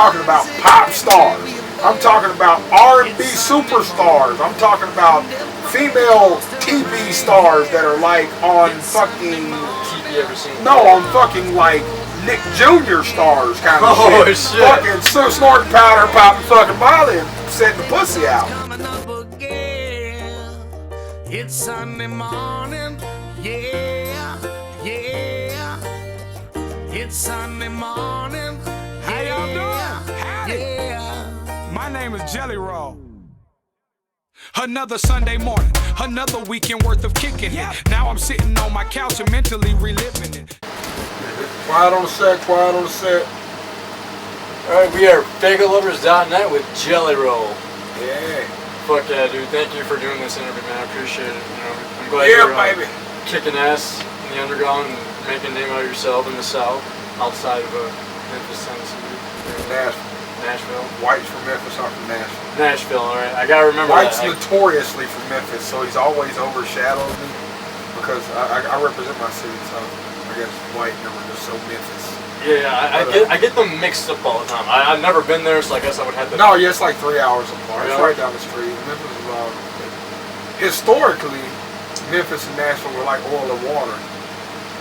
talking about pop stars. I'm talking about R&B superstars. I'm talking about female TV stars that are like on fucking... TV ever seen? No, on fucking like Nick Jr. stars kind of shit. Fucking snorting powder, popping fucking Molly and setting the pussy out. It's Sunday morning, yeah, yeah. It's Sunday morning. How y'all doing? Howdy. Yeah. My name is JellyRoll. Another Sunday morning, another weekend worth of kicking it. Now I'm sitting on my couch and mentally reliving it. Quiet on the set, quiet on the set. Alright, we are Faygoluvers.net with JellyRoll. Yeah. Fuck yeah, dude. Thank you for doing this interview, man. I appreciate it. You know, I'm glad you're kicking ass in the underground and making a name out of yourself in the South, outside of Memphis, Tennessee. Nashville. White's from Memphis, I'm from Nashville. Nashville, alright. I gotta remember White's that. notoriously from Memphis, so he's always overshadowed me because I represent my city, so I guess White never just so Memphis. Yeah, I get them mixed up all the time. I've never been there, so I guess I would have to... No, yeah, it's like 3 hours apart. Really? It's right down the street. Memphis is historically, Memphis and Nashville were like oil and water,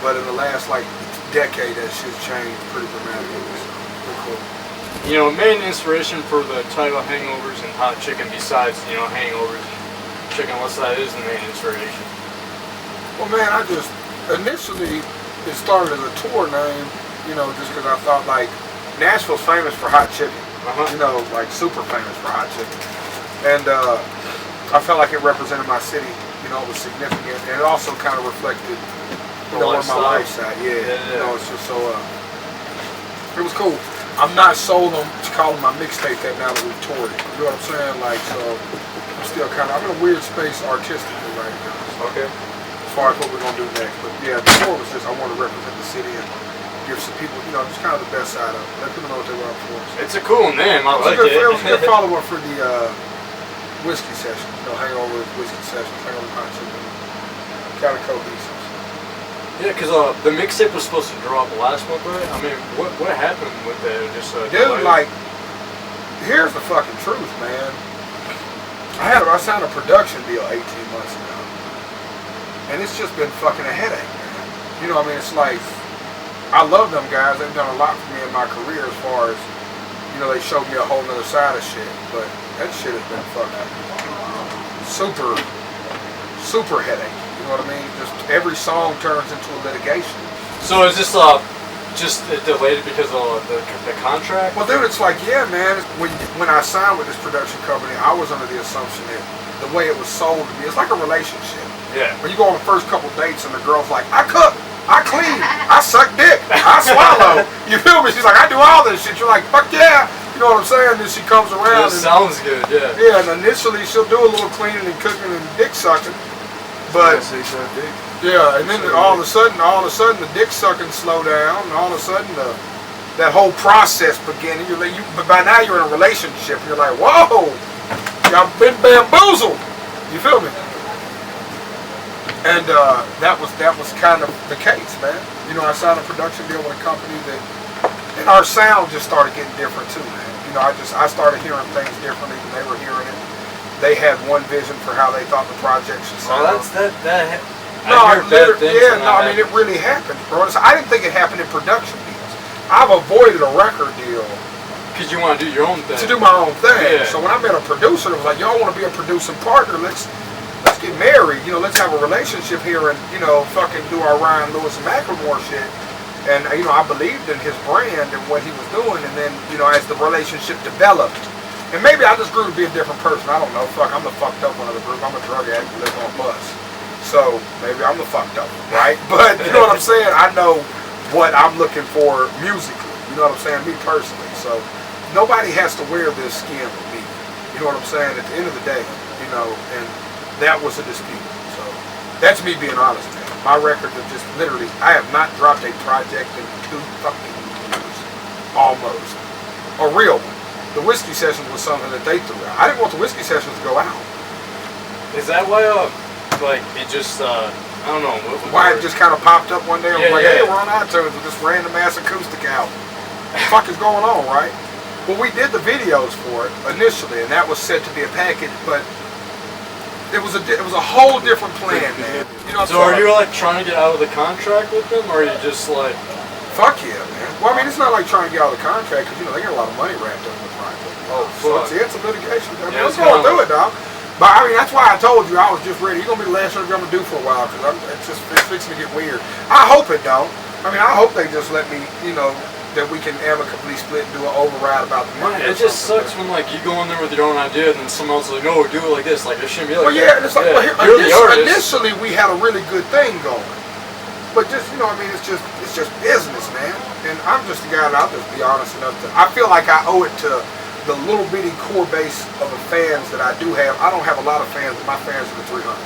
but in the last like decade, that shit's changed pretty dramatically. So pretty cool. You know, main inspiration for the title Hangovers and Hot Chicken, besides, you know, Hangovers and Chicken, what's that is the main inspiration? Well, man, initially, it started as a tour name, you know, just because I thought, like, Nashville's famous for hot chicken. You know, like, super famous for hot chicken. And I felt like it represented my city, you know, it was significant. And it also kind of reflected, you know, where my life's at. Yeah, you know, it's just so, it was cool. I'm not sold on calling my mixtape that now that we've toured it. You know what I'm saying? Like, so I'm still kind of, I'm in a weird space artistically right now. So, okay. As far as what we're going to do next. But yeah, the tour was just, I want to represent the city and give some people, you know, just kind of the best side of it. Let people know what they were up for. So. It's a cool name. I like it. It was a good follow-up for the whiskey session. You know, Hangover whiskey session, Hangover hot chicken, Calico pieces. Yeah, because the mixtape was supposed to drop last month, right? I mean, what happened with that? Just dude, like, here's the fucking truth, man. I signed a production deal 18 months ago, and it's just been fucking a headache, man. You know, I mean, it's like, I love them guys. They've done a lot for me in my career as far as, you know, they showed me a whole nother side of shit, but that shit has been fucking super headache. You know what I mean? Just every song turns into a litigation. So is this just delayed because of the contract? Well, dude, it's like, yeah, man. When I signed with this production company, I was under the assumption that the way it was sold to me, it's like a relationship. Yeah. When you go on the first couple dates and the girl's like, I cook, I clean, I suck dick, I swallow. You feel me? She's like, I do all this shit. You're like, fuck yeah. You know what I'm saying? Then she comes around. It sounds good, yeah. Yeah, and initially she'll do a little cleaning and cooking and dick sucking. But yeah, and then all of a sudden the dick sucking slow down, and all of a sudden that whole process beginning. But by now you're in a relationship. You're like, whoa, y'all been bamboozled. You feel me? And that was kind of the case, man. You know, I signed a production deal with a company and our sound just started getting different too, man. You know, I started hearing things differently than they were hearing it. They had one vision for how they thought the project should sound. Oh, that. I mean, it really happened, bro. I didn't think it happened in production deals. I've avoided a record deal because you want to do your own thing. To do my own thing. Yeah. So when I met a producer, it was like, y'all want to be a producing partner? Let's get married. You know, let's have a relationship here and, you know, fucking do our Ryan Lewis and Macklemore shit. And, you know, I believed in his brand and what he was doing. And then, you know, as the relationship developed, and maybe I just grew to be a different person. I don't know. Fuck, I'm the fucked up one of the group. I'm a drug addict who lives on a bus. So maybe I'm the fucked up one, right? But you know what I'm saying? I know what I'm looking for musically. You know what I'm saying? Me personally. So nobody has to wear this skin with me. You know what I'm saying? At the end of the day, you know, and that was a dispute. So that's me being honest, man. My records are just literally, I have not dropped a project in 2 fucking years. Almost. A real one. The whiskey session was something that they threw out. I didn't want the whiskey sessions to go out. Is that why, like, it just, I don't know. Why it just kind of popped up one day? I was like, hey, we're on iTunes with this random ass acoustic out. What the fuck is going on, right? Well, we did the videos for it initially, and that was said to be a package, but it was a whole different plan, man. You know, so are you like trying to get out of the contract with them, or are you just like? Fuck yeah, man. Well, I mean, it's not like trying to get out of the contract, because, you know, they got a lot of money wrapped up in the project. Oh, so it's a litigation. I mean, let's go through it, dog. But, I mean, that's why I told you I was just ready. You're going to be the last interview I'm going to do for a while, because it's fixing to get weird. I hope it don't. I mean, I hope they just let me, you know, that we can amicably split and do an override about the money. It just sucks when, like, you go in there with your own idea, and then someone else is like, no, do it like this. Like, it shouldn't be like that. Well, yeah, and it's like, well, here, initially we had a really good thing going. But just, you know, I mean, it's just business, man. And I'm just the guy that I'll just be honest enough to, I feel like I owe it to the little bitty core base of the fans that I do have. I don't have a lot of fans, but my fans are the 300.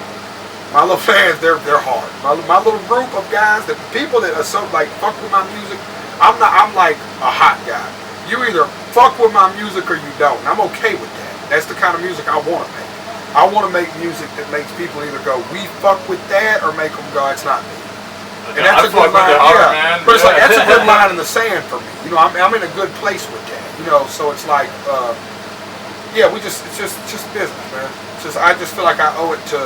My little fans, they're hard. My little group of guys, the people that are so, like, fuck with my music, I'm like a hot guy. You either fuck with my music or you don't. And I'm okay with that. That's the kind of music I want to make. I want to make music that makes people either go, we fuck with that, or make them go, it's not me. And that's a good line, yeah. But it's like, that's a good line in the sand for me. You know, I'm in a good place with that. You know, so it's like, yeah, it's just business, man. It's just, I just feel like I owe it to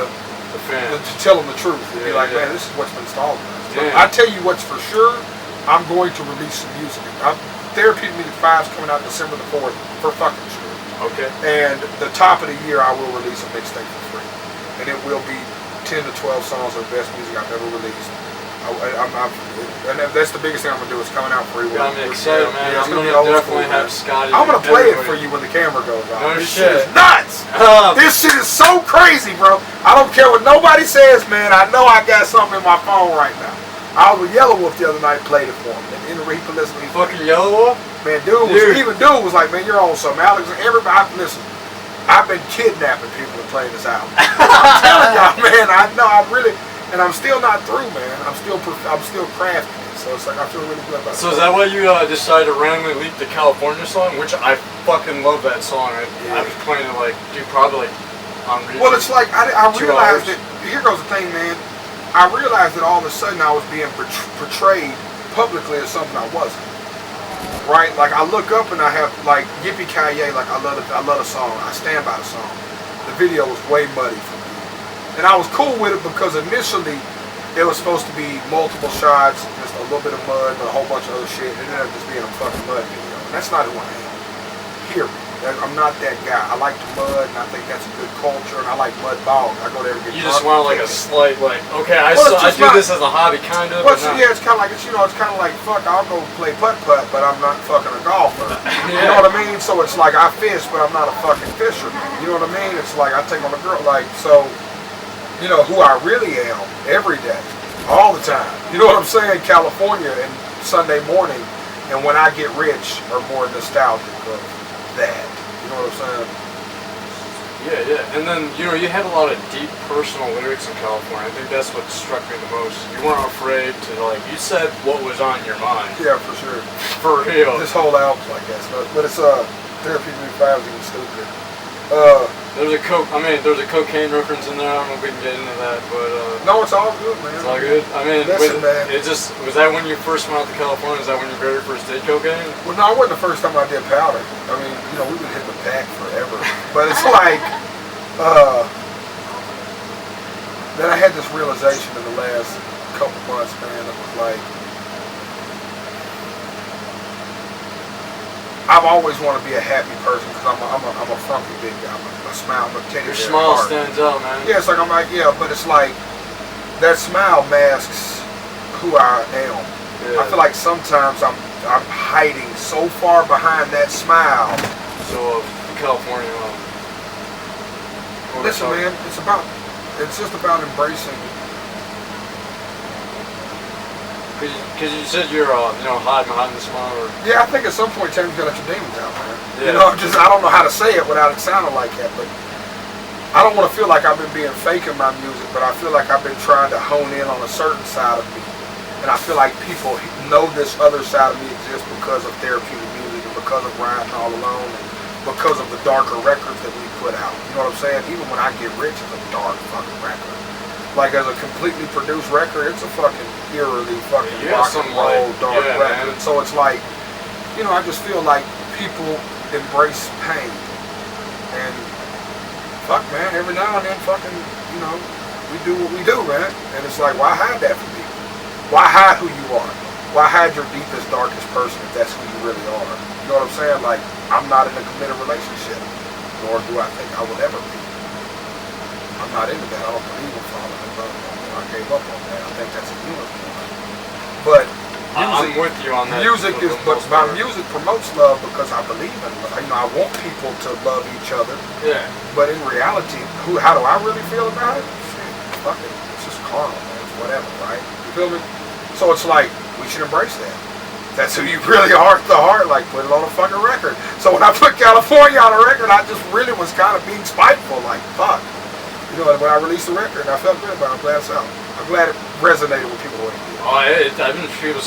tell them the truth. And be like, man, this is what's been installed. So I tell you what's for sure, I'm going to release some music. Therapeutic Music 5 is coming out December the 4th, for fucking sure. Okay. And the top of the year, I will release a mixtape for free. And it will be 10 to 12 songs of the best music I've ever released. And that's the biggest thing I'm gonna do. Is coming out free. Yeah, I'm excited, man. I'm gonna definitely have Scotty. I'm gonna play it for you when the camera goes off. No this shit. Shit is nuts. This shit is so crazy, bro. I don't care what nobody says, man. I know I got something in my phone right now. I was with Yellow Wolf the other night, played it for him, and he listened to me. Fucking Yellow Wolf? Man, dude was like, man, you're on something. Alex, everybody, listen. I've been kidnapping people to play this album. I'm telling y'all, man. I know, I really. And I'm still not through, man. I'm still crafting it. So it's like I feel really good about it. So is that why you decided to randomly leak the California song? Which I fucking love that song. I was playing it like, dude, probably like on repeat. Well, it's like I realized that. Here goes the thing, man. I realized that all of a sudden I was being portrayed publicly as something I wasn't. Right? Like I look up and I have like Yippee-Ki-Yay. Like I love the song. I stand by the song. The video was way muddy for me. And I was cool with it because initially it was supposed to be multiple shots, just a little bit of mud, and a whole bunch of other shit. It ended up just being a fucking mud video. And that's not who I am. Hear me. I'm not that guy. I like the mud, and I think that's a good culture, and I like mud bogs. I go there and get You just want like a slight, like, okay, I do this as a hobby, kind of. Well, yeah, it's kind of like, it's kind of like, fuck, I'll go play putt-putt, but I'm not fucking a golfer. You know what I mean? So it's like, I fish, but I'm not a fucking fisherman. You know what I mean? It's like, I take on a girl, like, so... You know, who I really am every day, all the time. You know what I'm saying? California and Sunday morning and when I get rich are more nostalgic of that. You know what I'm saying? Yeah. And then, you know, you had a lot of deep personal lyrics in California. I think that's what struck me the most. You weren't afraid to, like, you said what was on your mind. Yeah, for sure. For real. This whole album's like that. But it's, Therapy Music 5 is even stupid. There's a cocaine reference in there. I don't know if we can get into that, but no, it's all good, man. It's all good. I mean, listen, man. It just was that when you first went out to California? Was that when you very first did cocaine? Well, no, it wasn't the first time I did powder. I mean, you know, we've been hitting the pack forever, but it's like then I had this realization in the last couple months, man. It was like I've always wanted to be a happy person because I'm a frumpy big guy. I smile, I'm a teddy bear. Your smile stands out, man. Yeah, it's like but it's like that smile masks who I am. Yeah. I feel like sometimes I'm hiding so far behind that smile. So California. Listen, man, it's just about embracing. Because you said you're, hiding behind the smile. Yeah, I think at some point in time you gotta let your demons out, man. Yeah. You know, I don't know how to say it without it sounding like that, but I don't want to feel like I've been being fake in my music, but I feel like I've been trying to hone in on a certain side of me. And I feel like people know this other side of me exists because of therapeutic music and because of Riding All Alone and because of the darker records that we put out. You know what I'm saying? Even when I Get Rich, it's a dark fucking record. Like as a completely produced record, it's a fucking eerily fucking rock and roll dark record. Man. So it's like, you know, I just feel like people embrace pain. And fuck, man, every now and then fucking, you know, we do what we do, man. And it's like, why hide that from people? Why hide who you are? Why hide your deepest, darkest person if that's who you really are? You know what I'm saying? Like, I'm not in a committed relationship, nor do I think I will ever be. I'm not into that. I don't believe in falling in love. I gave up on that. I think that's a unicorn. But I'm with you on that. Music is, but my music promotes love because I believe in love. You know, I want people to love each other. Yeah. But in reality, how do I really feel about it? Shit, fuck it. It's just carnal, man. It's whatever, right? You feel me? So it's like, we should embrace that. That's who you really are at the heart, like put it on a fucking record. So when I put California on a record, I just really was kind of being spiteful, like, fuck. You know, when I released the record, I felt good about it. I'm glad it's out. I'm glad it resonated with people the way it did. Oh, I've been people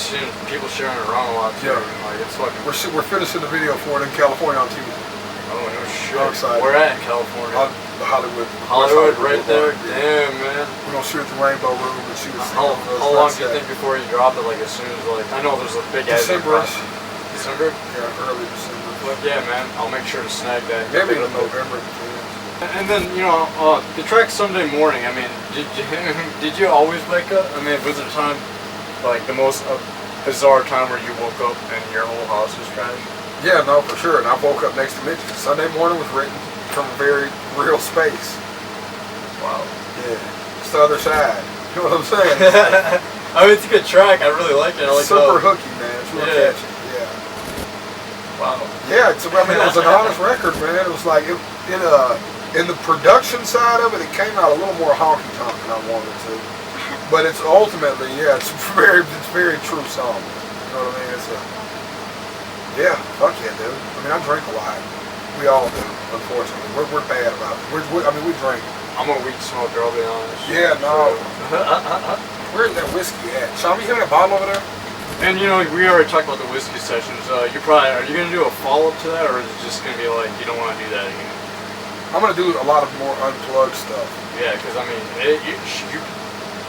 sharing it around a lot too. Yeah. Like, it's fucking... We're finishing the video for it in California on Tuesday. Oh, no shit. I'm excited. Where at in California? On the Hollywood. Hollywood, right there? Yeah. Damn, man. We're going to shoot at the Rainbow Room and shoot at How long do you think before you drop it? Like, as soon as, like, I know there's a big December-ish. December? Yeah, early December. But yeah, man, I'll make sure to snag that. Maybe in November. And then, you know, the track Sunday Morning, I mean, did you always wake up? I mean, was there a time, like, the most bizarre time where you woke up and your whole house was trashed? Yeah, no, for sure. And I woke up next to Mitch. Sunday Morning was written from a very real space. Wow. Yeah. It's the other side. You know what I'm saying? I mean, it's a good track. I really like it. I like super hooky, man. It's real catchy. Yeah. Wow. Yeah, I mean, it was an honest record, man. It was like, in the production side of it, it came out a little more honky-tonk than I wanted it to. But it's ultimately, yeah, it's very true song. You know what I mean? Yeah, fuck yeah, dude. I mean, I drink a lot. We all do, unfortunately. We're bad about it. We drink. I'm a weed smoker, I'll be honest. Yeah, no. Where's that whiskey at? Sean, you having a bottle over there? And you know, we already talked about the whiskey sessions. Are you going to do a follow-up to that, or is it just going to be like, you don't want to do that again? I'm going to do a lot of more unplugged stuff. Yeah, because I mean,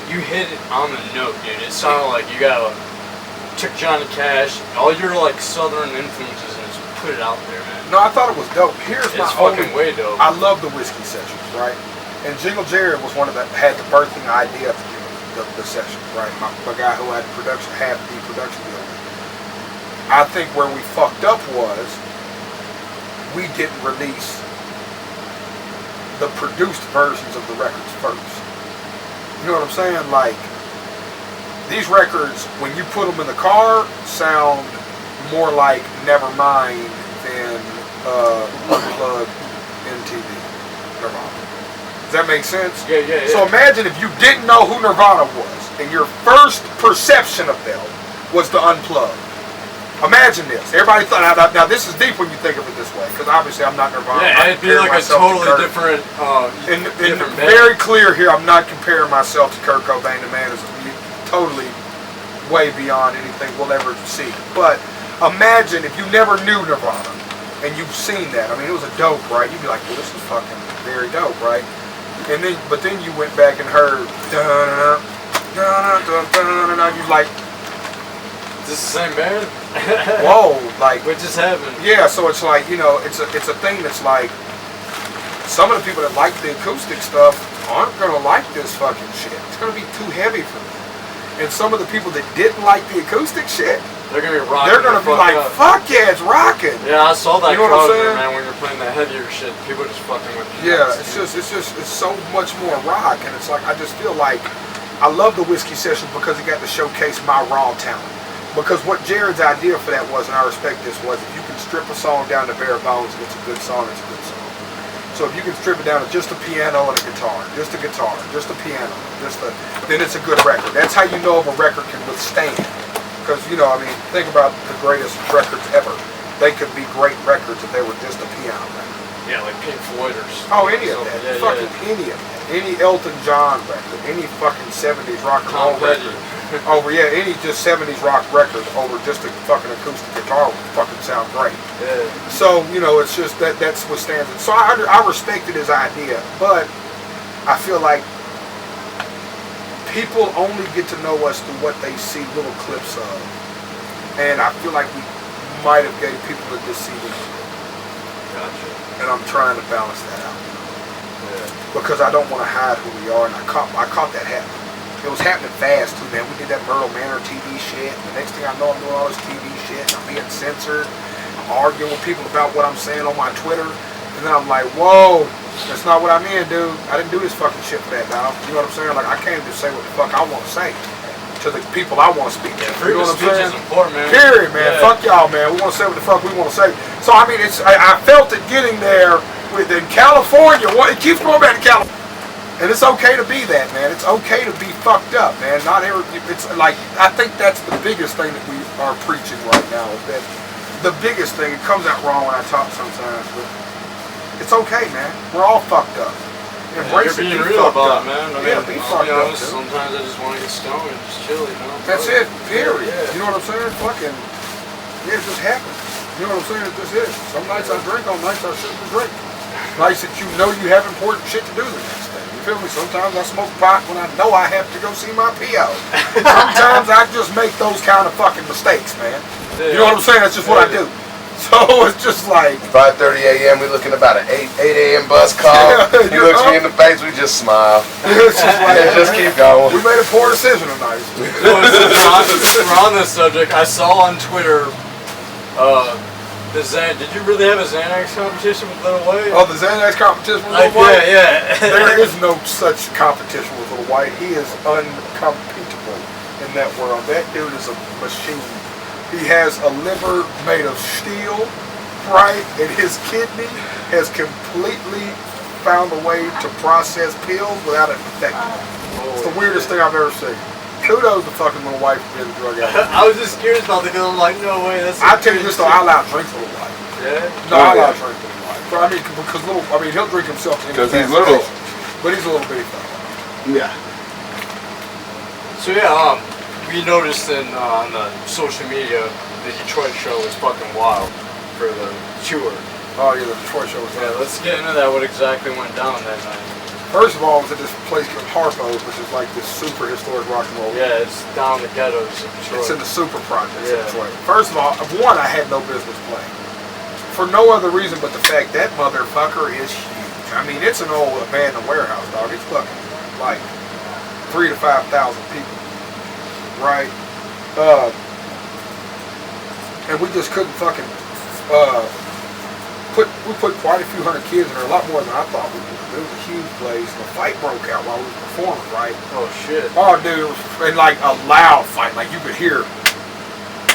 you hit it on the note, dude. It sounded like you took Johnny Cash, all your like southern influences, and just put it out there, man. No, I thought it was dope. Here's it's fucking way dope. I love the whiskey sessions, right? And Jingle Jerry was one of the had the birthing idea of the sessions, right? My guy who had the production deal. I think where we fucked up was we didn't release the produced versions of the records first. You know what I'm saying? Like, these records, when you put them in the car, sound more like Nevermind than Unplugged MTV Nirvana. Does that make sense? Yeah. So imagine if you didn't know who Nirvana was, and your first perception of them was the Unplugged. Imagine this. Everybody thought, now this is deep when you think of it this way, because obviously I'm not Nirvana. Yeah, it'd be like a totally different, and very clear here, I'm not comparing myself to Kurt Cobain. The man is totally way beyond anything we'll ever see. But imagine if you never knew Nirvana, and you've seen that. I mean, it was a dope, right? You'd be like, well, this is fucking very dope, right? And then, but then you went back and heard, you're like, is this the same band? Whoa, like what just happened? Yeah, so it's like, you know, it's a thing that's like, some of the people that like the acoustic stuff aren't gonna like this fucking shit. It's gonna be too heavy for them. And some of the people that didn't like the acoustic shit, they're gonna be rocking. They're gonna be like, fuck yeah, it's rocking. Yeah, I saw that, you know crowd there, man, when you're playing that heavier shit. People just fucking with you. Yeah, it's so much more rock, and it's like, I just feel like I love the whiskey sessions because it got to showcase my raw talent. Because what Jared's idea for that was, and I respect this, was if you can strip a song down to bare bones and it's a good song, it's a good song. So if you can strip it down to just a piano and a guitar, just a piano, then it's a good record. That's how you know if a record can withstand. Because, you know, I mean, think about the greatest records ever. They could be great records if they were just a piano record. Yeah, like Pink Floyd or Oh, any of that. Yeah, fucking any of that. Any Elton John record. Any fucking 70s rock and roll record. Over, yeah, any just 70s rock record over just a fucking acoustic guitar would fucking sound great. Yeah. So, you know, it's just that's what stands it. So I respected his idea, but I feel like people only get to know us through what they see little clips of. And I feel like we might have gave people a deceiving. Gotcha. And I'm trying to balance that out. Yeah. Because I don't want to hide who we are, and I caught that happening. It was happening fast too, man. We did that Myrtle Manor TV shit, and the next thing I know, I'm doing all this TV shit, and I'm being censored. I'm arguing with people about what I'm saying on my Twitter, and then I'm like, whoa, that's not what I mean, dude. I didn't do this fucking shit for that, dog. You know what I'm saying? Like, I can't just say what the fuck I want to say to the people I want to speak to. You know what I'm saying? Freedom of speech is important, man. Period, man. Yeah. Fuck y'all, man. We want to say what the fuck we want to say. So, I mean, I felt it getting there in California. It keeps going back to California. And it's okay to be that, man. It's okay to be fucked up, man. Not every, it's like, I think that's the biggest thing that we are preaching right now. Is that the biggest thing, it comes out wrong when I talk sometimes, but it's okay, man. We're all fucked up. Embrace it, be real about up. it, man. I mean, be fucked up. Sometimes I just want to get stoned and just chill, you know? That's it, period. Yeah. You know what I'm saying? Fucking, yeah, it just happens. You know what I'm saying? It just is. Some nights I drink, on nights I shouldn't drink. Nights that you know you have important shit to do the next day. You feel me? Sometimes I smoke pot when I know I have to go see my PO. Sometimes I just make those kind of fucking mistakes, man. You know what I'm saying? That's just what I do. So it's just like 5:30 a.m. We looking about an 8 a.m. bus call. He looks me in the face. We just smile. It's just like, just keep going. We made a poor decision tonight. We're on this subject. I saw on Twitter. Did you really have a Xanax competition with Lil White? Oh, the Xanax competition with Lil White? Yeah. There is no such competition with Lil White. He is uncompetable in that world. That dude is a machine. He has a liver made of steel, right? And his kidney has completely found a way to process pills without it affecting him. It's the weirdest thing I've ever seen. Kudos to fucking Lil White for being a drug addict. I was just curious about the girl. I'm like, no way. That's. I tell you this though, I allow drink Lil White. Yeah. No, I allow drink Lil White. But I mean, because he'll drink himself. Because he's little. But he's a little bitty fella. Yeah. So yeah, we noticed on the social media the Detroit show was fucking wild for the tour. Oh yeah, the Detroit show was. Yeah, let's get into that. What exactly went down that night? First of all, it was at this place called Harpo's, which is like this super historic rock and roll. Yeah, it's down the ghettos of Detroit. It's in the super projects of Detroit. First of all, one, I had no business playing. For no other reason but the fact that motherfucker is huge. I mean, it's an old abandoned warehouse, dog. It's fucking like 3,000 to 5,000 people, right? And we just couldn't fucking we put quite a few hundred kids in there, a lot more than I thought we would. It was a huge place, and a fight broke out while we were performing, right? Oh shit. Oh dude, it was like a loud fight, like you could hear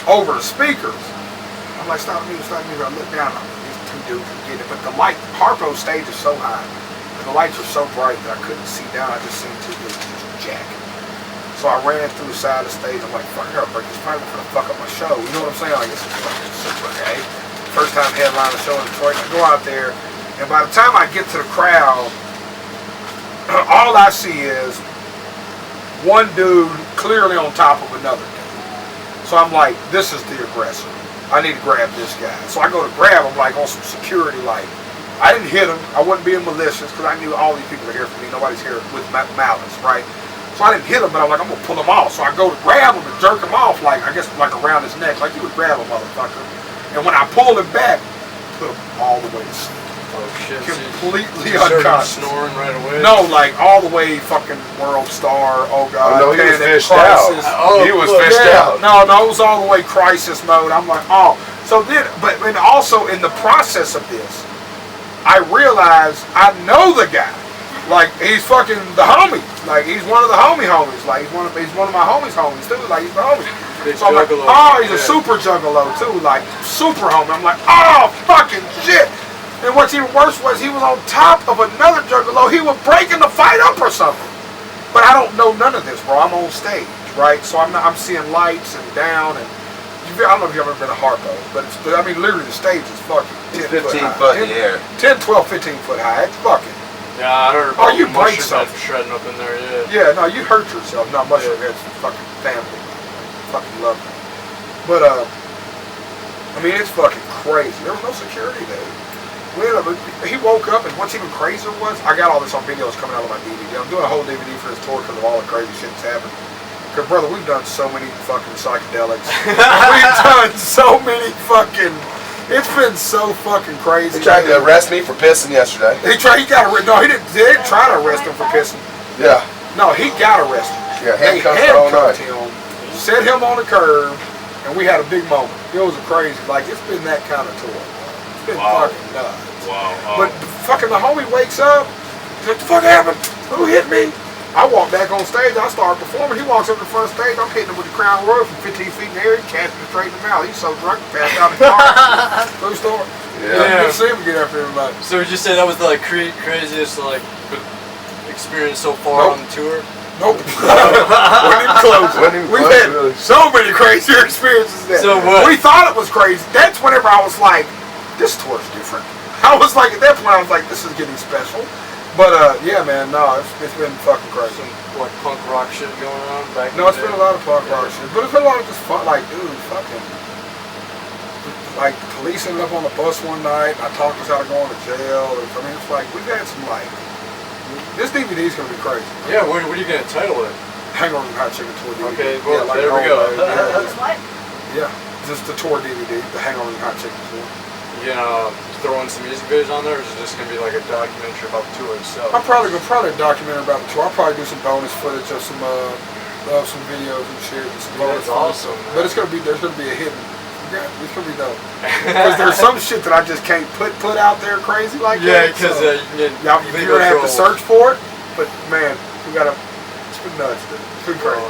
over the speakers. I'm like, stop me. I look down, these two dudes are getting it. But the light, Harpo's stage is so high, and the lights are so bright that I couldn't see down. I just seen two dudes just jacking. So I ran through the side of the stage. I'm like, fuck, I gotta break this fight. I'm gonna fuck up my show. You know what I'm saying? Like, this is fucking super gay. First time headline a show in Detroit. I go out there, and by the time I get to the crowd, all I see is one dude clearly on top of another dude. So I'm like, this is the aggressor. I need to grab this guy. So I go to grab him like on some security, like, I didn't hit him. I wasn't being malicious because I knew all these people are here for me. Nobody's here with malice, right? So I didn't hit him, but I'm like, I'm going to pull him off. So I go to grab him and jerk him off, like, I guess like around his neck, like you would grab a motherfucker. And when I pulled him back, put him all the way to sleep. Oh shit. Completely unconscious. Snoring right away? No, like all the way fucking world star, oh god. Oh no, he was fished crisis. out. Oh, he was fished out. No, it was all the way crisis mode. I'm like, oh. So then, but and also in the process of this, I realized I know the guy. Like he's fucking the homie. Like he's one of the homies. Like he's one of my homies too. Like he's the homie. So I'm like, oh, he's a super juggalo too. Like super homie. I'm like, oh fucking shit. And what's even worse was he was on top of another juggalo. He was breaking the fight up or something. But I don't know none of this, bro. I'm on stage, right? So I'm seeing lights and down and. I don't know if you've ever been to Harpo, but I mean, literally the stage is fucking 10 foot in the air. 10, 12, 15 foot high. It's fucking. Yeah, I heard about you break something. shredding up in there, Yeah, no, you hurt yourself. No, mushroom head's fucking family. Fucking love me. But, I mean, it's fucking crazy. There was no security there. He woke up, and what's even crazier was, I got all this on videos coming out of my DVD. I'm doing a whole DVD for this tour because of all the crazy shit that's happened. Because, brother, we've done so many fucking psychedelics. We've done so many fucking It's been so fucking crazy. They tried to arrest me for pissing yesterday. He got arrested. No, they didn't try to arrest him for pissing. Yeah. No, he got arrested. Yeah, they handcuffed him, set him on the curb, and we had a big moment. It was a crazy, like, it's been that kind of tour. It's been fucking nuts. Wow. But fucking the homie wakes up, he's like, the fuck happened? Who hit me? I walk back on stage, I start performing. He walks up to the front stage, I'm hitting him with the Crown Royal from 15 feet in the air. He catches me straight in the mouth. He's so drunk, he passed out in the car. True story. Yeah. You see him get after everybody. So would you say that was the like craziest like experience so far on the tour? Nope. Wasn't even close. We've had so many crazier experiences than that. So what? We thought it was crazy. That's whenever I was like, this tour's different. I was like, at that point, I was like, this is getting special. But yeah, man, no, it's been fucking crazy. Some like punk rock shit going on back. No, it's been a lot of punk rock shit, but it's been a lot of just fun. Like, dude, fucking, like police ended up on the bus one night. I talked us out of going to jail. I mean, it's like we've had some like. This DVD's gonna be crazy. Yeah, what are you gonna title it? Hangovers and Hot Chicken tour DVD. Okay, well, yeah, like there we go. Yeah, just the tour DVD, the Hangovers and Hot Chicken tour. You gonna throw in some music videos on there, or is it just gonna be like a documentary about the tour itself? I'm probably a documentary about the tour. I'll probably do some bonus footage of some videos and shit. And some bonus that's awesome. Man. But there's gonna be a hidden. Yeah, it's gonna be dope. Because there's some shit that I just can't put out there crazy like that. Yeah, because you're gonna have to search for it. But man, it's been nuts, dude. It's been crazy.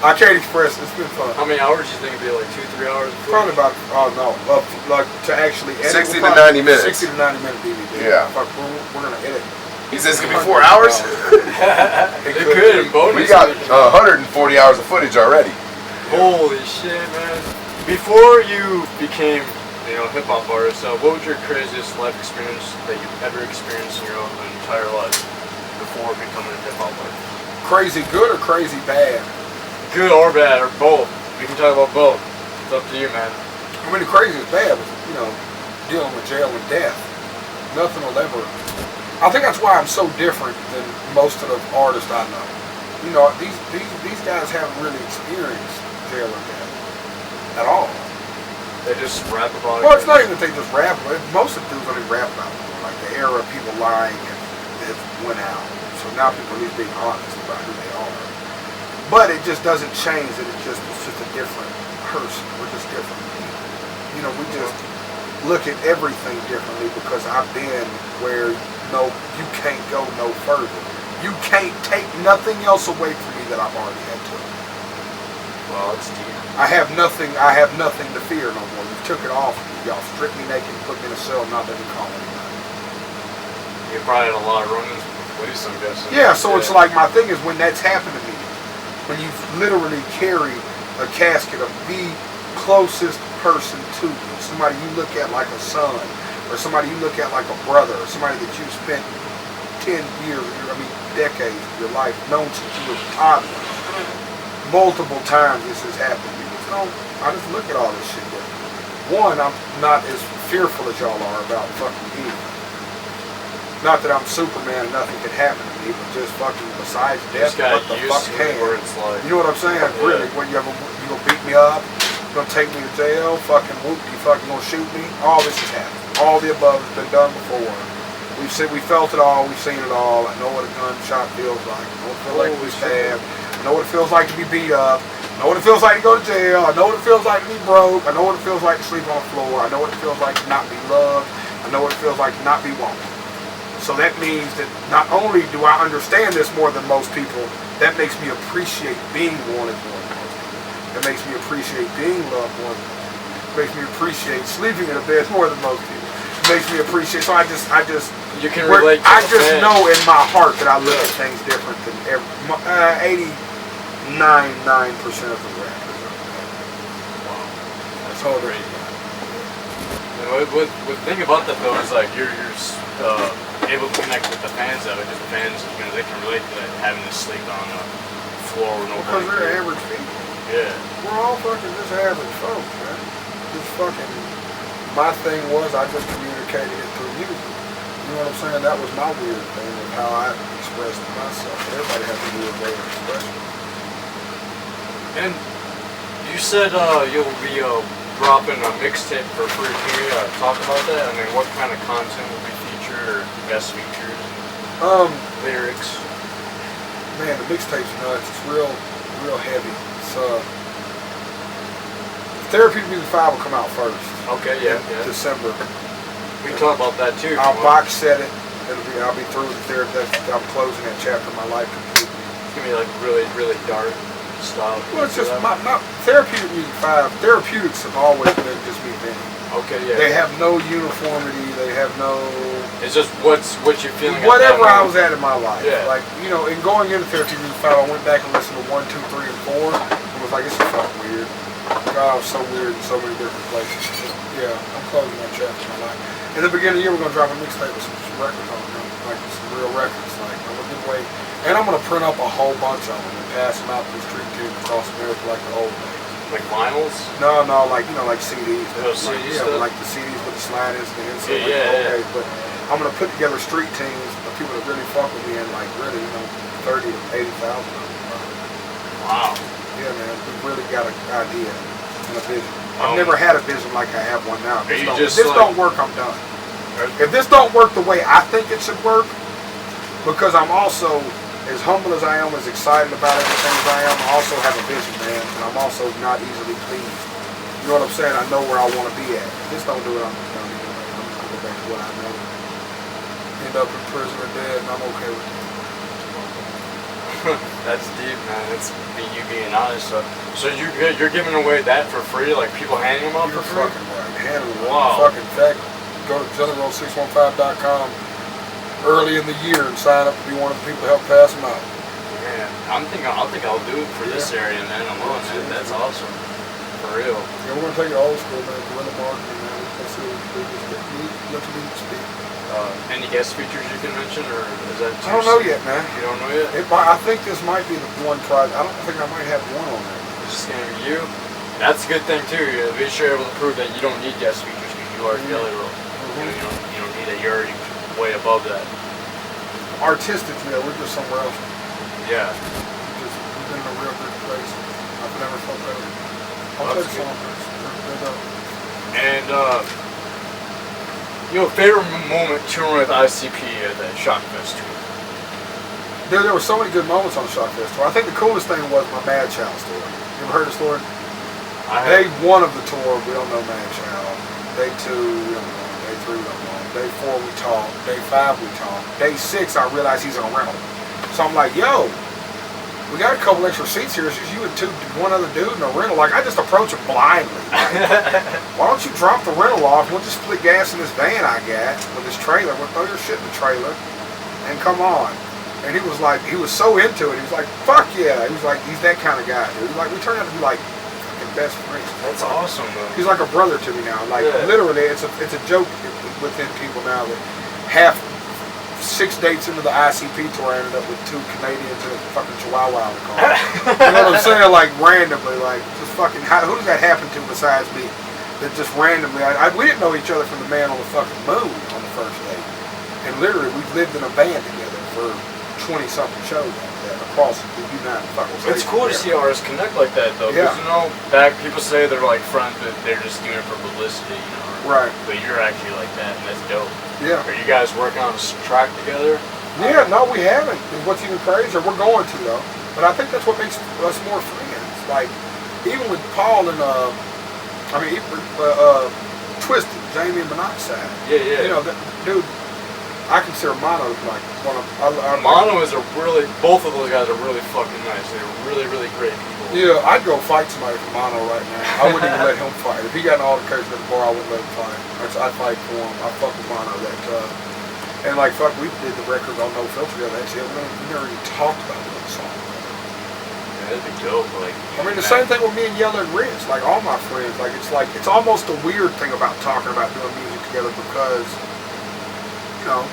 I can't express it. It's been fun. How many hours do you think it'd be? Like 2-3 hours? Probably about, like to actually edit. 60 to 90 minutes. 60 to 90 minute DVD. Yeah. Fuck, we're gonna edit. He says it's gonna be 4 hours. It could. Bonus. We got 140 hours of footage already. Holy shit, man! Before you became, hip hop artist, what was your craziest life experience that you've ever experienced in your entire life before becoming a hip hop artist? Crazy good or crazy bad? Good or bad, or both. We can talk about both. It's up to you, man. I mean, the craziest bad was, dealing with jail and death. Nothing will ever. I think that's why I'm so different than most of the artists I know. These guys haven't really experienced jail and death at all. They just rap about it. Well, it's not even that they just rap about it. Most of the dudes don't even rap about it. Like the era of people lying and went out. So now people are at least being honest about who they are. But it just doesn't change that it's just a different person. We're just different. We just look at everything differently because I've been where you can't go no further. You can't take nothing else away from me that I've already had to. Well, it's deep. I have nothing to fear no more. You took it off me. Y'all stripped me naked and put me in a cell and not let me call anybody. You probably had a lot of run-ins with the police, I'm guessing. Yeah, so it's like my thing is when that's happened to me, when you literally carry a casket of the closest person to you, somebody you look at like a son, or somebody you look at like a brother, or somebody that you spent 10 years, decades of your life known since you were a toddler. Multiple times this has happened. I just look at all this shit. One, I'm not as fearful as y'all are about fucking evil. Not that I'm Superman and nothing could happen to me, but just fucking besides death, what the fuck can? Like, you know what I'm saying? Yeah. Really, when you gonna beat me up, you gonna take me to jail, fucking whoop, you fucking gonna shoot me? All this has happened. All the above has been done before. We felt it all, we've seen it all. I know what a gunshot feels like. I know what it feels like to be stabbed. I know what it feels like to be beat up. I know what it feels like to go to jail. I know what it feels like to be broke. I know what it feels like to sleep on the floor. I know what it feels like to not be loved. I know what it feels like to not be wanted. So that means that not only do I understand this more than most people, that makes me appreciate being wanted more than most people. That makes me appreciate being loved more than most people. It makes me appreciate sleeping in a bed more than most people. It makes me appreciate. So I just you can relate. I just know in my heart that I look at things different than 89.9% of the rappers. Wow, that's so great. The thing about that though is like you're able to connect with the fans of it, because the fans, they can relate to that, having to sleep on a floor with no because they're average people. Yeah. We're all fucking just average folks, man. Just fucking, my thing was I just communicated it through music. You know what I'm saying? That was my weird thing of how I expressed myself. Everybody has a weird way of expressing. And you You said you'll be dropping a mixtape for free. Can we talk about that? I mean, what kind of content will be featured or guest features? Lyrics. Man, the mixtape's nuts. It's real heavy. It's Therapeutic Music 5 will come out first. Okay, yeah. December. We can talk about that too. I'll box set it. I'll be through with therapy. I'm closing that chapter of my life completely. It's gonna be like really, really dark style. Well, it's just my Therapeutic Music 5. Therapeutics have always been just me venting. Okay, yeah. They have no uniformity. They have no. It's just what you're feeling. Whatever I was at in my life. Yeah. Like, you know, in going into Therapeutic Music 5, I went back and listened to 1, 2, 3, and 4. And was like, this is fucking weird. God, I was so weird in so many different places. Yeah, I'm closing that chapter of my life. In the beginning of the year, we're gonna drop a mixtape with some records on them, like some real records. Like, I'm gonna give away, and I'm gonna print up a whole bunch of them and pass them out to the street kids across America like the old days. Like vinyls? No, like, you know, like CDs. CDs stuff? Like the CDs with the sliders, the insert, like the old days. But I'm gonna put together street teams of people that really fuck with me and like really, you know, 30 to 80,000 of them. Wow. Yeah, man, we really got an idea and a vision. I've never had a vision like I have one now. If this don't work, I'm done. If this don't work the way I think it should work, because I'm also, as humble as I am, as excited about everything as I am, I also have a vision, man, and I'm also not easily pleased. You know what I'm saying? I know where I want to be at. If this don't do it, I'm just done anyway. I'm just going to go back to what I know. End up in prison or dead, and I'm okay with that. That's deep, man. It's you being honest. So you're giving away that for free? Like people handing them out for free? Fucking right. Handing them out. Wow. Fucking fact. Go to JellyRoll615.com early in the year and sign up to be one of the people to help pass them out. Man, I think I'll do it for this area, man. I'm willing to. That's awesome. For real. Yeah, we're gonna take it old school, man. Guerrilla marketing, man. Let's see what we do. Just let you speak. Any guest features you can mention, or is that too I don't know yet, man. You don't know yet? I think this might be the one project. I don't think I might have one on there. It's just gonna be you. That's a good thing too. At least you're able to prove that you don't need guest features because you are JellyRoll. You don't need that. You're already way above that. Artistically, we're just somewhere else. Yeah. We've been in a real good place. I've never felt better. I'll take some of this. And favorite moment touring with ICP at that Shockfest tour? There were so many good moments on the Shockfest tour. I think the coolest thing was my Madchild story. You ever heard the story? Day 1 of the tour, we don't know Madchild. Day 2, we don't know. Day 3, we don't know. Day 4, we talk. Day 5, we talk. Day 6, I realize he's on rental. So I'm like, yo, we got a couple extra seats here. It's just you and one other dude in a rental. Like, I just approach him blindly. Like, why don't you drop the rental off? We'll just split gas in this van I got with this trailer. We'll throw your shit in the trailer and come on. And he was like, he was so into it. He was like, fuck yeah. He was like, he's that kind of guy, dude. Like, we turned out to be like fucking best friends. That's awesome, though. He's like a brother to me now. Like, literally, it's a joke within people now that half 6 dates into the ICP tour, I ended up with 2 Canadians and a fucking Chihuahua in the car. You know what I'm saying? Like, randomly, like, just fucking, who does that happen to besides me? That just randomly, we didn't know each other from the man on the fucking moon on the first date. And literally, we lived in a band together for 20-something shows like that across the United fucking States. It's cool to see artists connect like that, though. Because, back people say they're like friends, but they're just doing it for publicity, Right. But you're actually like that, and that's dope. Yeah. Are you guys working on a track together? Yeah, no, we haven't. What's even crazier, we're going to though. But I think that's what makes us more friends. Like, even with Paul and Twiztid, Jamie and Monoxide. Yeah. You know, dude, I consider Mono like one of. Mono is both of those guys are really fucking nice. They're really, really great people. Yeah, I'd go fight somebody for Mono right now. I wouldn't even let him fight. If he got an altercation at the bar, I wouldn't let him fight. I'd fight for him. I fuck with Mono that tough. And like, fuck, we did the record on No Filter together. Actually, we never even talked about doing a song. Yeah, that'd be dope. Like, I mean, the same thing with me and Yella and Rich. Like, all my friends. Like, it's almost a weird thing about talking about doing music together because, you know,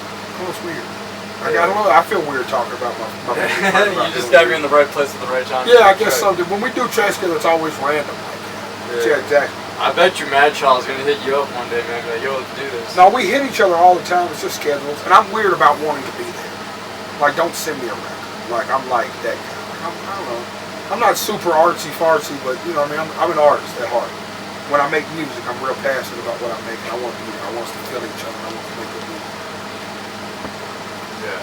it's weird. Like, I don't know. I feel weird talking about my music. You just gotta be in the right place at the right time. Yeah, I guess so. When we do tracks together, it's always random like that. Yeah, exactly. I bet you Madchild is gonna hit you up one day, man. Like, yo, let's do this. No, we hit each other all the time. It's just schedules, and I'm weird about wanting to be there. Like, don't send me a record. Like, I'm like that guy. Like, I don't know. I'm not super artsy fartsy, but you know what I mean. I'm an artist at heart. When I make music, I'm real passionate about what I'm making. I want us to feel each other. I want to make good music. Yeah.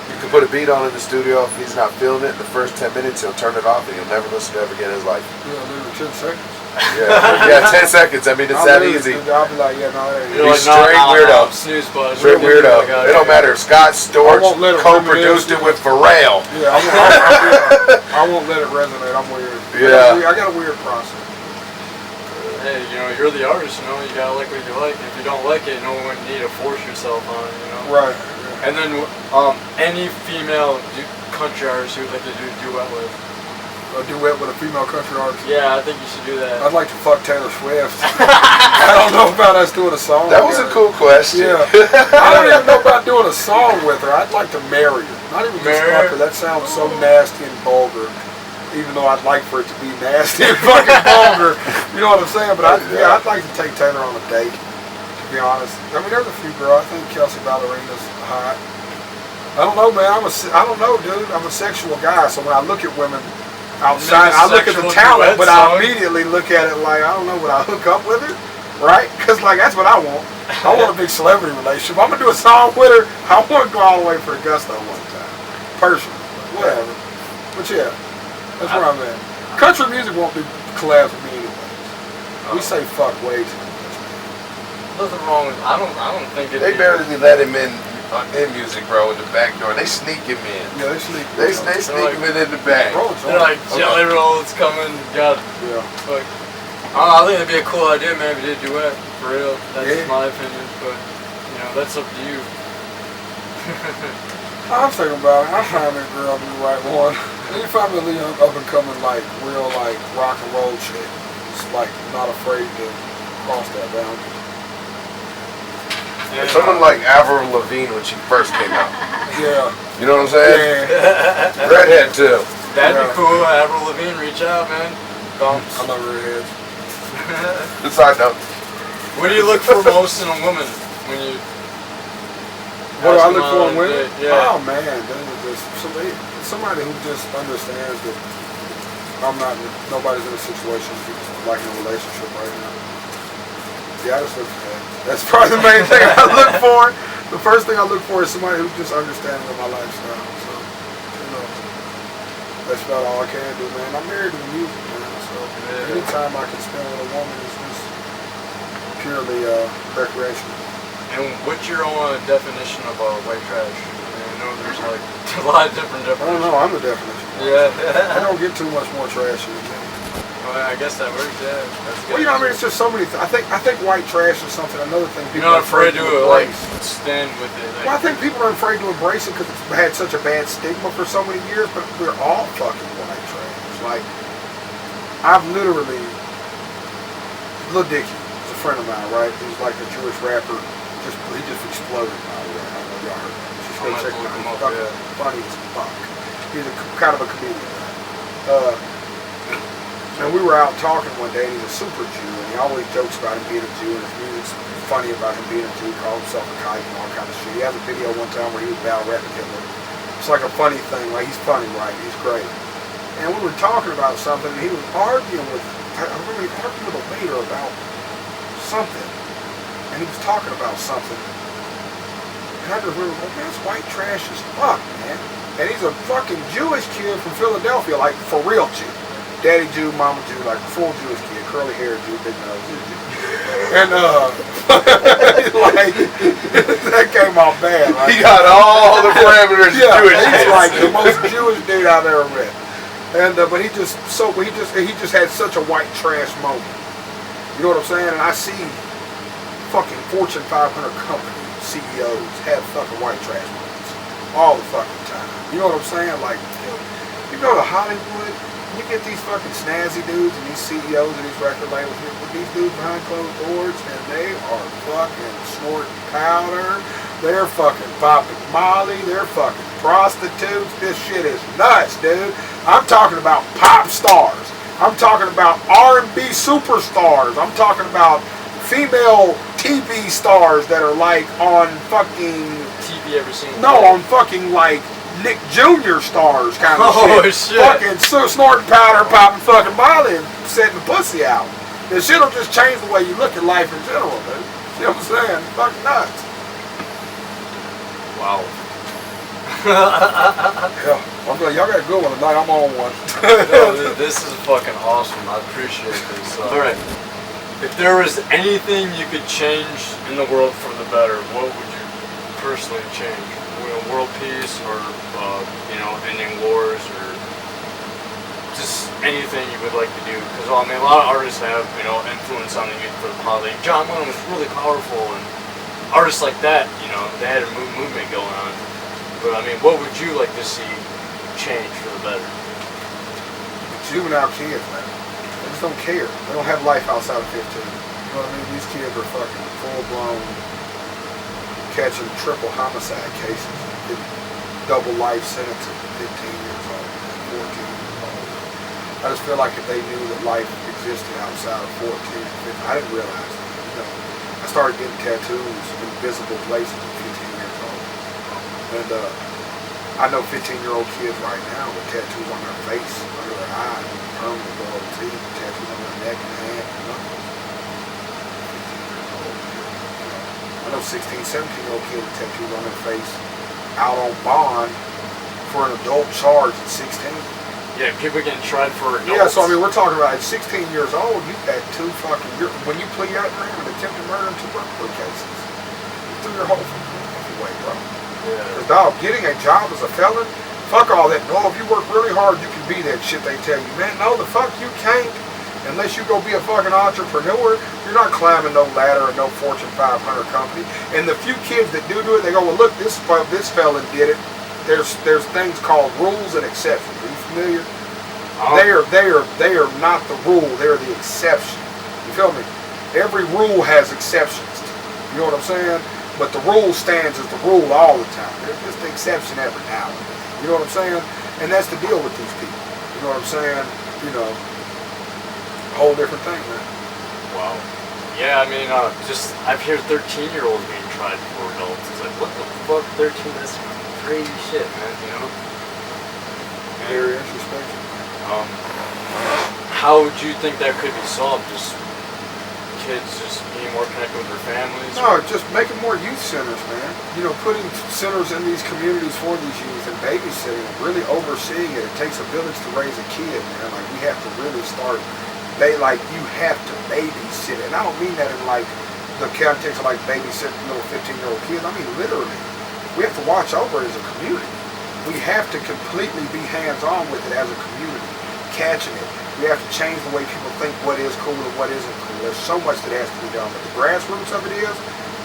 You can put a beat on in the studio. If he's not feeling it, the first 10 minutes he'll turn it off and he'll never listen to it ever again in his life. Yeah, literally 10 seconds. Yeah, 10 seconds. I mean, it's that easy. I'll be like, yeah, no, that ain't. You're like, straight weirdo. Snooze button. Straight weirdo. It don't matter if Scott Storch co-produced it with Pharrell. Yeah, I won't let it resonate. I'm weird. Yeah. I got a weird process. Hey, you know, you're the artist, you know, you gotta like what you like. If you don't like it, no one need to force yourself on it, you know? Right. And then, any female country artist who would like to do a duet with? A duet with a female country artist? Yeah, I think you should do that. I'd like to fuck Taylor Swift. I don't know about us doing a song. That was a cool question. Yeah. I don't even know about doing a song with her. I'd like to marry her. Not even just fuck her. That sounds so nasty and vulgar. Even though I'd like for it to be nasty and fucking vulgar. You know what I'm saying? But I'd like to take Taylor on a date, to be honest. I mean, there's a few girls. I think Kelsey Ballerina's hot. I don't know, man. I don't know, dude. I'm a sexual guy, so when I look at women outside, I look at the talent, but I immediately look at it like, I don't know, would I hook up with her? Right? Because, like, that's what I want. I want a big celebrity relationship. I'm going to do a song with her. I want to go all the way for Augusta one time. Personally. Whatever. But, yeah. That's where I'm at. Country music won't do collabs with me anyway. We say fuck way too much. Nothing wrong with I don't think it. They barely let him in music, bro, in the back door. They sneak him in. Yeah, they sneak. They sneak him in the back. They're like, JellyRoll, it's coming. God. Yeah. Fuck. I think it'd be a cool idea, man, if you did a duet. For real. That's just my opinion. But, you know, that's up to you. I'm thinking about it. I'm trying to girl be the right one. And you find me a young up and coming like real like rock and roll chick. It's like not afraid to cross that boundary. Yeah. Someone like Avril Lavigne when she first came out. Yeah. You know what I'm saying? Yeah. Redhead too. That'd be cool. Avril Lavigne, reach out, man. Bumps. I love redheads. Good side note. What do you look for most in a woman when you? What do I look for in women? Yeah. Oh man, just somebody who just understands that nobody's in a situation like in a relationship right now. Yeah, I just look for that. That's probably the main thing I look for. The first thing I look for is somebody who's just understanding of my lifestyle. So, you know, that's about all I can do, man. I'm married to the music, man. So anytime I can spend with a woman is just purely recreational. And what's your own definition of white trash? I know there's like a lot of different definitions. I don't know, I'm the definition. Yeah. I don't get too much more trash than me. Well, I guess that works, yeah. That's good. Well, you know what I mean? It's just so many I think white trash is something, another thing people are not afraid to like embrace. stand with it. Well, I think people are afraid to embrace it because it's had such a bad stigma for so many years, but we're all fucking white trash. Like, I've literally, Lil Dicky is a friend of mine, right? He's like a Jewish rapper. He just exploded, by the way. I don't know if y'all heard of him. Just go check him out. He's funny as fuck. He's kind of a comedian. And we were out talking one day, and he's a super Jew, and he always jokes about him being a Jew, and his music's funny about him being a Jew, calls himself a kike and all kind of shit. He has a video one time where he was battle rapping Hitler. It's like a funny thing. Like, he's funny, right? He's great. And we were talking about something, and he was arguing with, I remember he argued with a waiter about something. And he was talking about something. And I just remember, well, that's white trash as fuck, man. And he's a fucking Jewish kid from Philadelphia, like, for real Jew. Daddy Jew, mama Jew, like, full Jewish kid. Curly hair Jew, big nose Jew. And, like, that came out bad, right? He got all the parameters Jewish. He's like the most Jewish dude I've ever met. And, but he just had such a white trash moment. You know what I'm saying? And I see fucking Fortune 500 company CEOs have fucking white trash moments all the fucking time. You know what I'm saying? Like, you go to Hollywood, you get these fucking snazzy dudes and these CEOs and these record labels with these dudes behind closed doors, and they are fucking snorting powder, they're fucking popping Molly, they're fucking prostitutes. This shit is nuts, dude. I'm talking about pop stars. I'm talking about R&B superstars. I'm talking about female TV stars that are like on fucking TV ever seen? No, on fucking like Nick Jr. stars kind of shit. Fucking snorting powder, popping fucking Molly, and setting the pussy out. This shit'll just change the way you look at life in general, dude. You know what I'm saying? Fucking nuts. Wow. Yeah, I'm like, y'all got a good one tonight. I'm on one. No, this is fucking awesome. I appreciate this. All right. If there was anything you could change in the world for the better, what would you personally change? World peace, or ending wars, or just anything you would like to do? Because I mean, a lot of artists have influence on the youth for the politics. John Lennon was really powerful, and artists like that, they had a movement going on. But I mean, what would you like to see change for the better? Juvenile kids, man. They just don't care. They don't have life outside of 15. You know what I mean? These kids are fucking full-blown catching triple homicide cases, getting double life sentences at 15 years old, 14 years old. I just feel like if they knew that life existed outside of 14 and 15, I didn't realize that. I started getting tattoos in visible places at 15 years old. And I know 15-year-old kids right now with tattoos on their face, under their eyes, permanent below the teeth, tattoos on their neck and hand, I know 16, 17-year-old kids with tattoos on their face out on bond for an adult charge at 16. Yeah, people getting tried for adults. Yeah, so I mean, we're talking about at 16 years old, you've had when you plead out with attempted murder and 2 burglary cases. You threw your whole fucking away, bro. Yeah. Because, dog, getting a job as a felon, fuck all that. No, if you work really hard, you can be that shit they tell you. Man, no, the fuck you can't. Unless you go be a fucking entrepreneur, you're not climbing no ladder or no Fortune 500 company. And the few kids that do it, they go, well, look, this felon did it. There's things called rules and exceptions. Are you familiar? They are not the rule. They're the exception. You feel me? Every rule has exceptions. You know what I'm saying? But the rule stands as the rule all the time. There's just the exception every now and then. You know what I'm saying? And that's the deal with these people. You know what I'm saying? Whole different thing, man. Wow. Yeah, I mean, I've heard 13-year-olds being tried for adults. It's like, what the fuck, 13? That's crazy shit, man. Very introspective. How would you think that could be solved? Just kids just being more connected with their families? No, just making more youth centers, man. Putting centers in these communities for these youth and babysitting, really overseeing it. It takes a village to raise a kid, man. Like, we have to really start. You have to babysit it. And I don't mean that in like the context of like babysitting little 15-year-old kids. I mean literally. We have to watch over it as a community. We have to completely be hands-on with it as a community, catching it. We have to change the way people think what is cool and what isn't cool. There's so much that has to be done. But the grassroots of it is,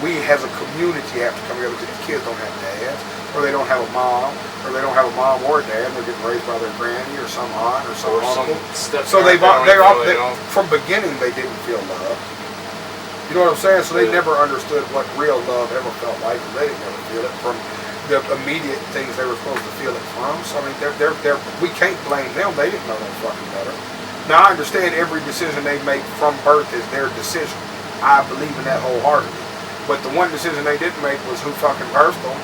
we as a community have to come together, because these kids don't have dads, or they don't have a mom, or they don't have a mom or a dad, and they're getting raised by their granny or some aunt or some uncle. So from beginning they didn't feel love. You know what I'm saying? So they never understood what real love ever felt like, and they didn't ever feel it from the immediate things they were supposed to feel it from. So I mean, we can't blame them. They didn't know no fucking better. Now I understand every decision they make from birth is their decision. I believe in that wholeheartedly. But the one decision they didn't make was who fucking birthed them.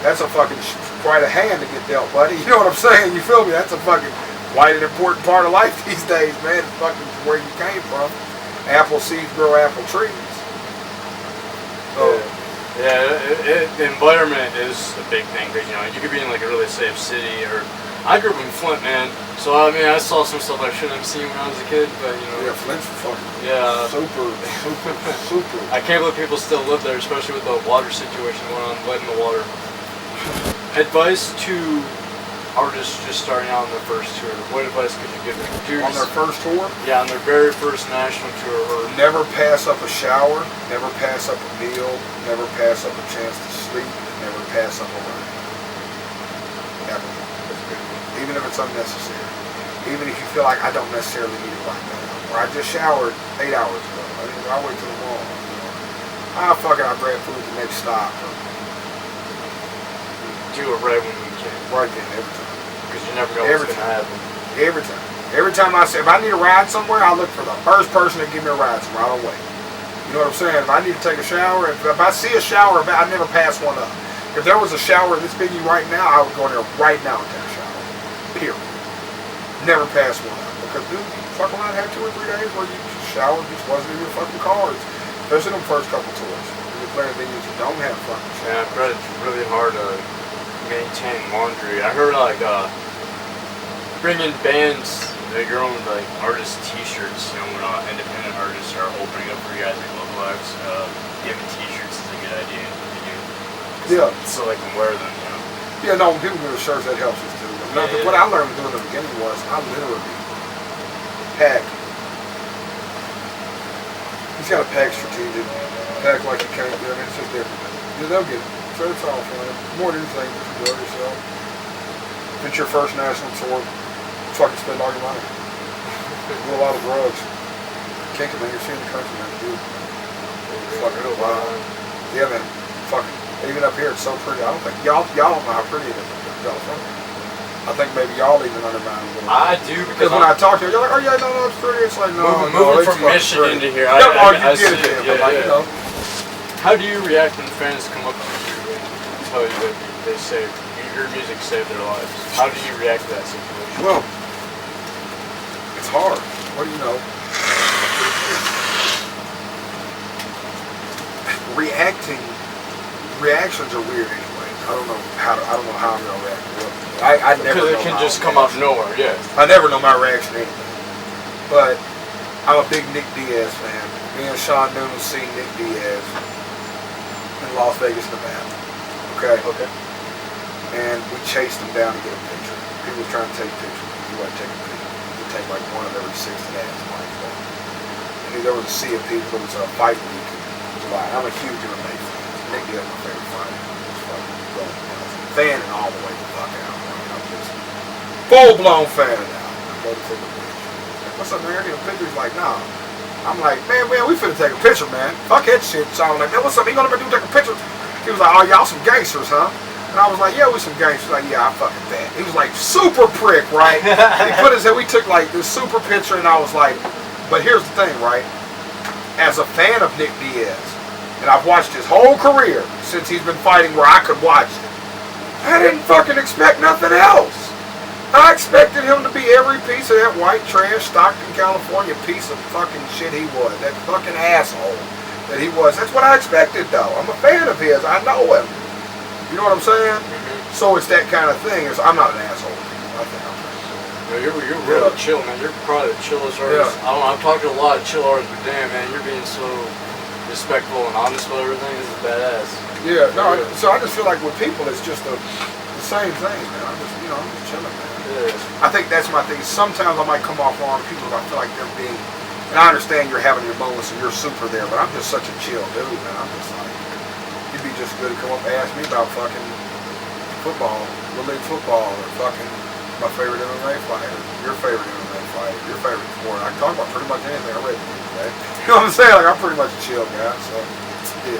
That's a fucking quite a hand to get dealt, buddy. You know what I'm saying? You feel me? That's a fucking quite an important part of life these days, man. It's fucking where you came from. Apple seeds grow apple trees. So, the environment is a big thing, because you could be in like a really safe city, or I grew up in Flint, man. So I mean, I saw some stuff I shouldn't have seen when I was a kid, but yeah, Flint's fucking super. I can't believe people still live there, especially with the water situation going on, lead in the water. Advice to artists just starting out on their first tour. What advice could you give them? On their first tour? Yeah, on their very first national tour. Or never pass up a shower, never pass up a meal, never pass up a chance to sleep, never pass up a ride. Never. Even if it's unnecessary. Even if you feel like I don't necessarily need it right now. Or I just showered 8 hours ago. I'll wait till tomorrow. Fuck it, I'll grab food at the next stop. Do it right when you can. Right then, every time. Because you never know what's going to happen. Every time. Every time I say, if I need a ride somewhere, I look for the first person to give me a ride somewhere. I don't wait. You know what I'm saying? If I need to take a shower, if I see a shower, I never pass one up. If there was a shower in this venue right now, I would go in there right now and take a shower. Period. Never pass one up. Because dude, fuck around had 2 or 3 days where you showered just wasn't in your fucking cars. Especially them first couple tours. You're playing venues that don't have fucking showers. Yeah, I've read it's really hard to maintain laundry. I heard like bring in bands, make your own like artist t-shirts, you know, when independent artists are opening up for you guys like local acts, giving t-shirts is a good idea to do. Yeah. So they can wear them, you know. Yeah, no, when people do the shirts, that helps us too. What I learned doing in the beginning was I literally pack. He's got to pack strategic, pack like you can't do it. It's just different. Yeah, they'll get it. So it's all fun. More than anything, just enjoy yourself. If it's your first national tour, fucking spend all your money. Do a lot of drugs. Kick it, man. You're seeing the country, man. Dude. Fucking wow. Yeah, man. Fucking. Even up here, it's so pretty. I don't think y'all don't know how pretty it is in California. I think maybe y'all even undermine it a little bit. I do because when I talk to you, you're like, oh yeah, no, it's pretty. It's like, no, moving from Michigan to here. I get it, yeah, like, you know. How do you react when fans come up to you and tell you that they say your music saved their lives? How do you react to that situation? Well, it's hard. What do you know? Reactions are weird anyway. I don't know how I'm gonna react. I never know. Because it can just come out of nowhere. Yeah. I never know my reaction anyway. But I'm a big Nick Diaz fan. Me and Sean Noon seen Nick Diaz in Las Vegas, Nevada. Okay. Okay. And we chased him down to get a picture. He was trying to take pictures. He wasn't taking pictures. He would take like one of every 6 days. And there was a sea of people. It was a fight week in July. I'm a huge MMA fan. Nick Diaz is my favorite fighter. He's fucking going fanning all the way the fuck out. I'm just full-blown fan now. I'm ready to take a picture. What's up, man? Get a picture. He's like, nah. I'm like, man, we finna take a picture, man. Fuck that shit. So I'm like, man, what's up? You gonna do take a picture? He was like, oh, y'all some gangsters, huh? And I was like, yeah, we some gangsters. Like, yeah, I fucking bet. He was like, super prick, right? He put his head, we took like this super picture, and I was like, but here's the thing, right? As a fan of Nick Diaz, and I've watched his whole career since he's been fighting where I could watch it, I didn't fucking expect nothing else. I expected him to be every piece of that white trash Stockton, California piece of fucking shit he was. That fucking asshole that he was. That's what I expected, though. I'm a fan of his. I know him. You know what I'm saying? Mm-hmm. So it's that kind of thing. I'm not an asshole. I think I'm you're really chill, man. You're probably the chillest artist. Yeah. I don't know, I've talked to a lot of chill artists, but damn, man, you're being so respectful and honest with everything. This is badass. Yeah, no, so I just feel like with people, it's just the same thing, man. I'm just chilling, man. Yeah. I think that's my thing. Sometimes I might come off wrong to people if I feel like they're being, and I understand you're having your moments and you're super there, but I'm just such a chill dude, man. I'm just like, you'd be just good to come up and ask me about fucking football, Little League football, or fucking my favorite MMA fighter, your favorite MMA fighter, your favorite sport. I can talk about pretty much anything I read today. You know what I'm saying? Like, I'm pretty much a chill guy, so, yeah.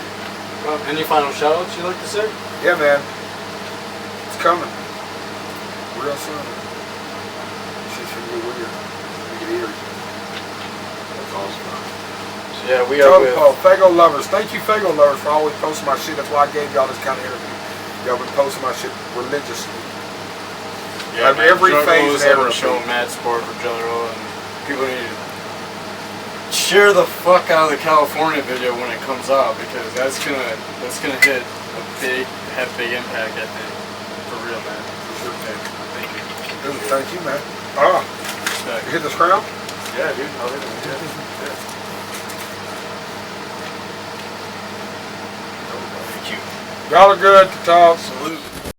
Well, any final shout-outs you'd like to say? Yeah, man. It's coming. Real soon. She's gonna get weird. It's gonna get eerie. That's awesome. So, yeah, we are with Faygoluvers. Thank you, Faygoluvers, for always posting my shit. That's why I gave y'all this kind of interview. Y'all been posting my shit religiously. Yeah, man, every phase ever show mad support for JellyRoll, and people need to share the fuck out of the California video when it comes out, because that's gonna hit have big impact, I think, for real, man. For sure, man. Thank you. Dude, thank you, man. Oh, you hit this crown? Yeah, dude. I'll hit it. Yeah. Thank you. Y'all are good to talk.